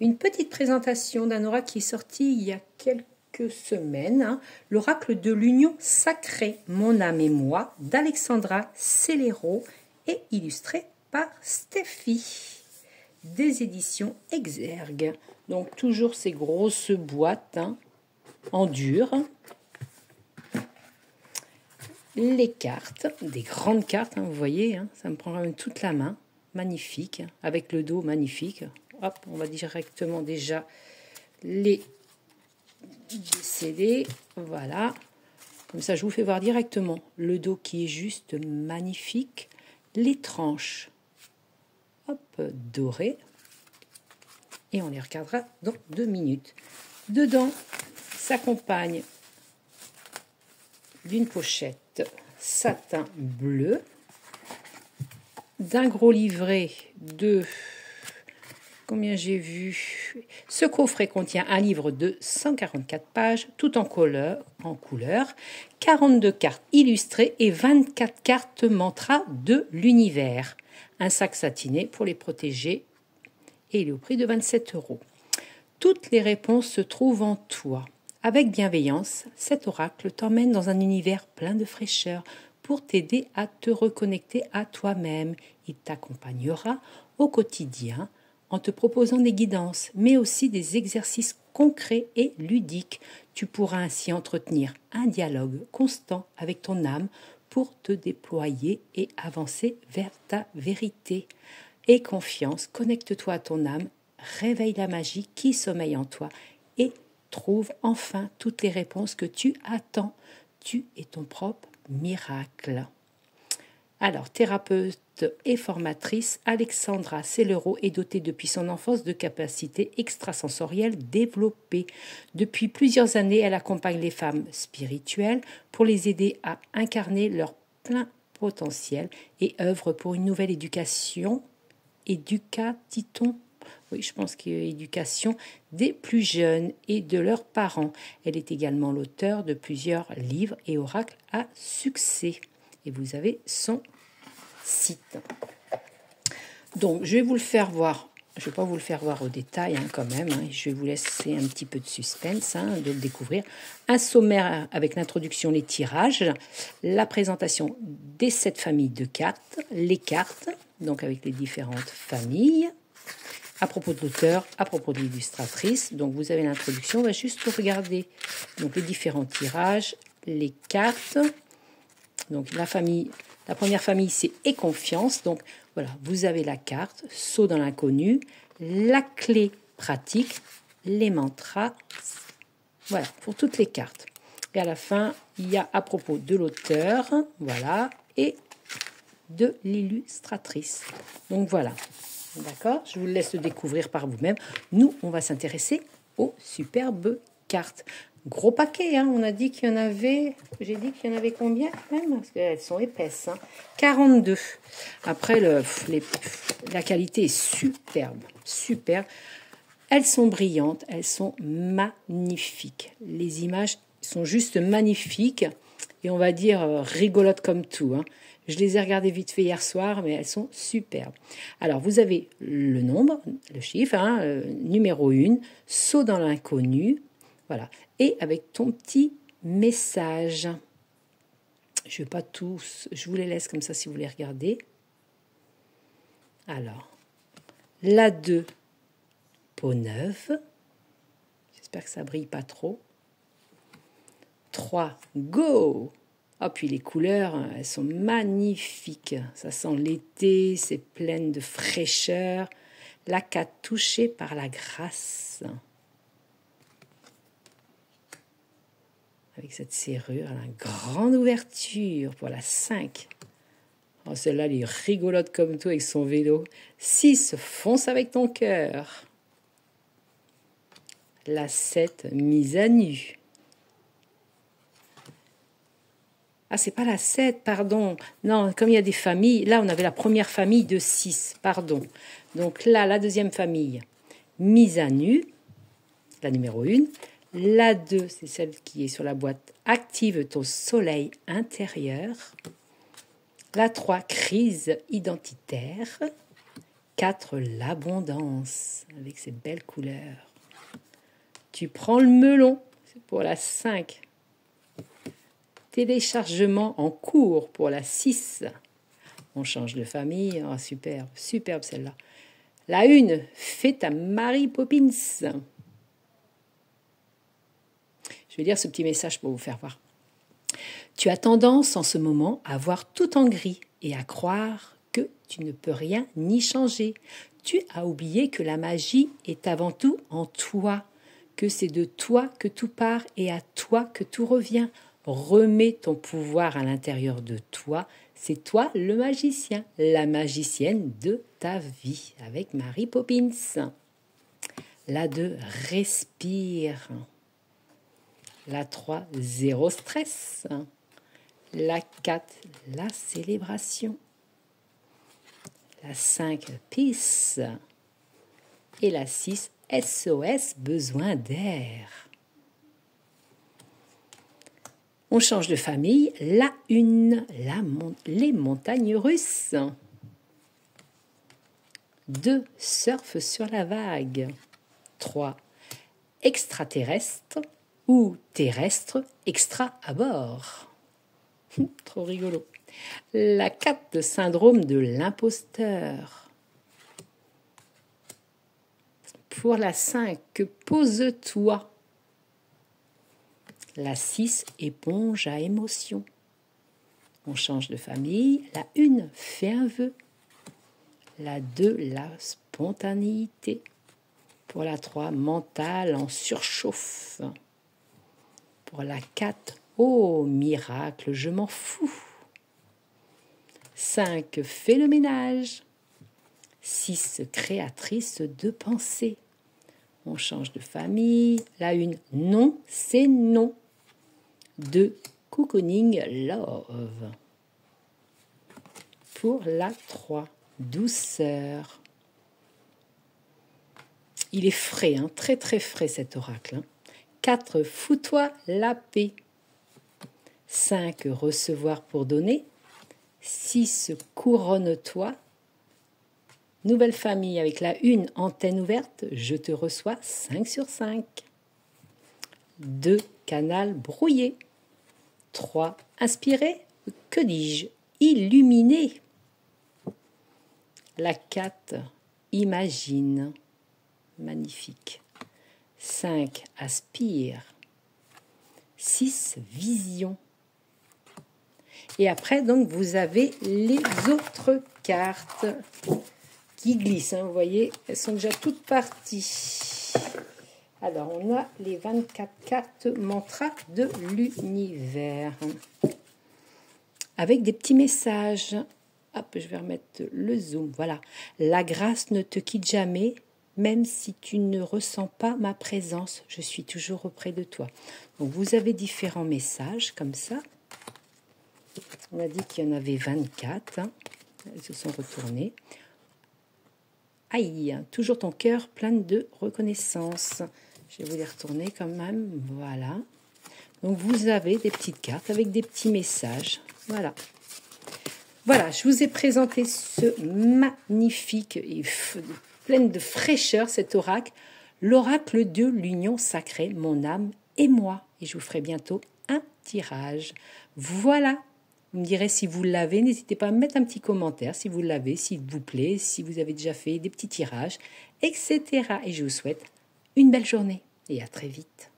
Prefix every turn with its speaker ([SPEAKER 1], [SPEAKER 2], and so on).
[SPEAKER 1] une petite présentation d'un oracle qui est sorti il y a quelques semaines, hein, l'oracle de l'union sacrée, mon âme et moi, d'Alexandra Cellero et illustré par Steffi, des éditions Exergue. Donc toujours ces grosses boîtes hein, en dur. Les cartes, des grandes cartes, hein, vous voyez, hein, ça me prend quand même toute la main, magnifique, avec le dos magnifique. Hop, on va directement déjà les déceler, voilà. Comme ça, je vous fais voir directement le dos qui est juste magnifique, les tranches, hop, dorées, et on les regardera dans 2 minutes. Dedans, s'accompagne d'une pochette satin bleu, d'un gros livret de... Combien j'ai vu? Ce coffret contient un livre de 144 pages, tout en couleur, 42 cartes illustrées et 24 cartes mantras de l'univers. Un sac satiné pour les protéger et il est au prix de 27 €. Toutes les réponses se trouvent en toi. Avec bienveillance, cet oracle t'emmène dans un univers plein de fraîcheur pour t'aider à te reconnecter à toi-même. Il t'accompagnera au quotidien en te proposant des guidances, mais aussi des exercices concrets et ludiques. Tu pourras ainsi entretenir un dialogue constant avec ton âme pour te déployer et avancer vers ta vérité. Aie confiance, connecte-toi à ton âme, réveille la magie qui sommeille en toi et trouve enfin toutes les réponses que tu attends. Tu es ton propre miracle. Alors, thérapeute et formatrice, Alexandra Cellero est dotée depuis son enfance de capacités extrasensorielles développées. Depuis plusieurs années, elle accompagne les femmes spirituelles pour les aider à incarner leur plein potentiel et œuvre pour une nouvelle éducation. Dit-on ? Oui, je pense qu'il y a éducation des plus jeunes et de leurs parents. Elle est également l'auteur de plusieurs livres et oracles à succès. Et vous avez son site. Donc, je vais vous le faire voir. Je ne vais pas vous le faire voir au détail quand même. Je vais vous laisser un petit peu de suspense de le découvrir. Un sommaire avec l'introduction, les tirages, la présentation des 7 familles de cartes, les cartes, donc avec les différentes familles. À propos de l'auteur, à propos de l'illustratrice. Donc, vous avez l'introduction. On va juste regarder donc, les différents tirages, les cartes. Donc, la première famille, c'est « Et confiance ». Donc, voilà, vous avez la carte, saut dans l'inconnu, la clé pratique, les mantras. Voilà, pour toutes les cartes. Et à la fin, il y a à propos de l'auteur, voilà, et de l'illustratrice. Donc, voilà. D'accord, je vous laisse le découvrir par vous-même. Nous, on va s'intéresser aux superbes cartes. Gros paquet, hein. On a dit qu'il y en avait... J'ai dit qu'il y en avait combien même? Parce qu'elles sont épaisses. 42. Après, la qualité est superbe. Superbe. Elles sont brillantes. Elles sont magnifiques. Les images sont juste magnifiques. Et on va dire rigolotes comme tout. Je les ai regardées vite fait hier soir, mais elles sont superbes. Alors, vous avez le nombre, le chiffre, numéro 1, saut dans l'inconnu, voilà. Et avec ton petit message. Je ne vais pas tous, je vous les laisse comme ça si vous les regardez. Alors, la 2, peau neuve. J'espère que ça ne brille pas trop. 3, go! Ah, puis les couleurs, elles sont magnifiques. Ça sent l'été, c'est plein de fraîcheur. La 4, touchée par la grâce. Avec cette serrure, elle a une grande ouverture. Pour la 5. Oh, celle-là, elle est rigolote comme tout avec son vélo. 6, fonce avec ton cœur. La 7, mise à nu. Ah, c'est pas la 7, pardon. Non, comme il y a des familles, là, on avait la première famille de 6, pardon. Donc là, la deuxième famille, mise à nu, la numéro 1. La 2, c'est celle qui est sur la boîte, active ton soleil intérieur. La 3, crise identitaire. 4, l'abondance, avec ses belles couleurs. Tu prends le melon, c'est pour la 5. Téléchargement en cours pour la 6. On change de famille. Oh, superbe, superbe celle-là. La 1, fais à Mary Poppins. Je vais lire ce petit message pour vous faire voir. Tu as tendance en ce moment à voir tout en gris et à croire que tu ne peux rien ni changer. Tu as oublié que la magie est avant tout en toi, que c'est de toi que tout part et à toi que tout revient. Remets ton pouvoir à l'intérieur de toi. C'est toi le magicien, la magicienne de ta vie, avec Mary Poppins. La 2, respire. La 3, zéro stress. La 4, la célébration. La 5, peace. Et la 6, SOS, besoin d'air. On change de famille. La 1, les montagnes russes. 2, surf sur la vague. 3, extraterrestre ou terrestre extra à bord. Trop rigolo. La 4, syndrome de l'imposteur. Pour la 5, pose-toi. La 6, éponge à émotion. On change de famille. La 1, fais un vœu. La 2, la spontanéité. Pour la 3, mental en surchauffe. Pour la 4, oh miracle, je m'en fous. 5, fais le ménage. 6, créatrice de pensée. On change de famille. La 1, non, c'est non. 2, cocooning love. Pour la 3, douceur. Il est frais, hein, très très frais cet oracle. Hein. 4, fous-toi la paix. 5, recevoir pour donner. 6, couronne-toi. Nouvelle famille avec la 1, antenne ouverte, je te reçois 5 sur 5. 2, canal brouillé. 3, inspiré, que dis-je, illuminé. La 4, imagine, magnifique. 5, aspire. 6, vision. Et après, donc, vous avez les autres cartes qui glissent. Hein, vous voyez, elles sont déjà toutes parties. Alors, on a les 24 cartes mantras de l'univers. Avec des petits messages. Hop, je vais remettre le zoom. Voilà. La grâce ne te quitte jamais. Même si tu ne ressens pas ma présence, je suis toujours auprès de toi. Donc, vous avez différents messages comme ça. On a dit qu'il y en avait 24. Hein. Elles se sont retournées. Aïe, toujours ton cœur plein de reconnaissance. Je vais vous les retourner quand même. Voilà. Donc, vous avez des petites cartes avec des petits messages. Voilà. Voilà, je vous ai présenté ce magnifique et plein de fraîcheur, cet oracle. L'oracle de l'union sacrée, mon âme et moi. Et je vous ferai bientôt un tirage. Voilà. Vous me direz si vous l'avez, n'hésitez pas à me mettre un petit commentaire si vous l'avez, s'il vous plaît, si vous avez déjà fait des petits tirages, etc. Et je vous souhaite une belle journée et à très vite.